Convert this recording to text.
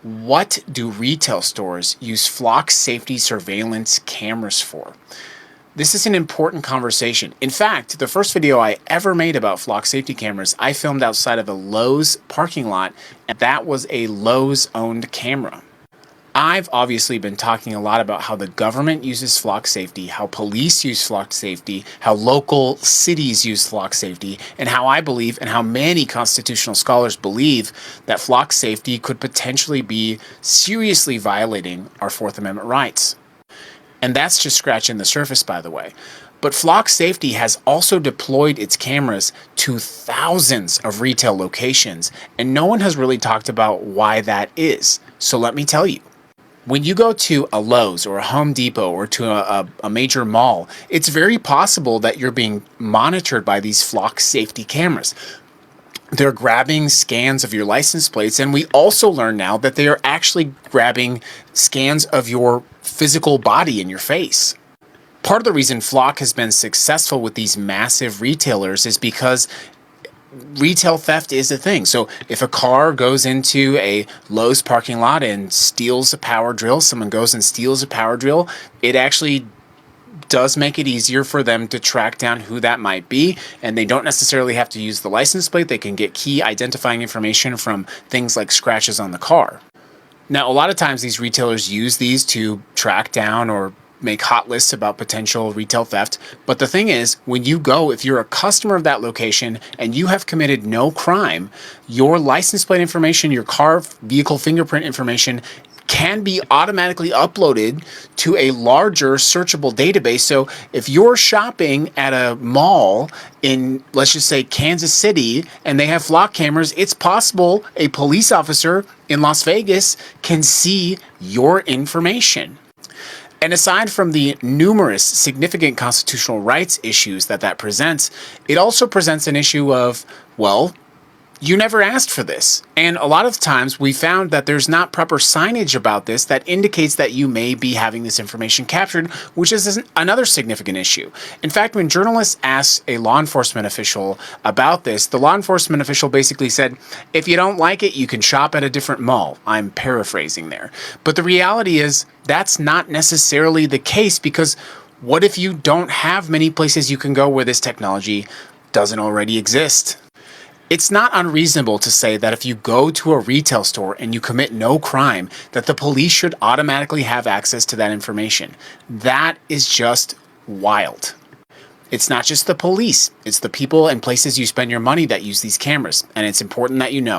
What do retail stores use flock safety surveillance cameras for? This is an important conversation. In fact, the first video I ever made about flock safety cameras, I filmed outside of a Lowe's parking lot, and that was a Lowe's-owned camera. I've obviously been talking a lot about how the government uses flock safety, how police use flock safety, how local cities use flock safety, and how I believe, and how many constitutional scholars believe, that flock safety could potentially be seriously violating our Fourth Amendment rights. And that's just scratching the surface, by the way. But Flock Safety has also deployed its cameras to thousands of retail locations, and no one has really talked about why that is. So let me tell you. When you go to a Lowe's or a Home Depot or to a major mall, it's very possible that you're being monitored by these Flock Safety cameras. They're grabbing scans of your license plates, and we also learn now that they are actually grabbing scans of your physical body and your face. Part of the reason Flock has been successful with these massive retailers is because retail theft is a thing. So if a car goes into a Lowe's parking lot and steals a power drill, someone goes and steals a power drill, it actually does make it easier for them to track down who that might be, and they don't necessarily have to use the license plate. They can get key identifying information from things like scratches on the car. Now, a lot of times these retailers use these to track down or make hot lists about potential retail theft. But the thing is, when you go, if you're a customer of that location and you have committed no crime, your license plate information, your car vehicle fingerprint information can be automatically uploaded to a larger searchable database. So if you're shopping at a mall in, let's just say, Kansas City, and they have flock cameras, it's possible a police officer in Las Vegas can see your information. And aside from the numerous significant constitutional rights issues that presents, it also presents an issue of, well, you never asked for this. And a lot of times we found that there's not proper signage about this that indicates that you may be having this information captured, which is another significant issue. In fact, when journalists asked a law enforcement official about this, the law enforcement official basically said, if you don't like it, you can shop at a different mall. I'm paraphrasing there. But the reality is that's not necessarily the case, because what if you don't have many places you can go where this technology doesn't already exist? It's not unreasonable to say that if you go to a retail store and you commit no crime, that the police should automatically have access to that information. That is just wild. It's not just the police, it's the people and places you spend your money that use these cameras, and it's important that you know.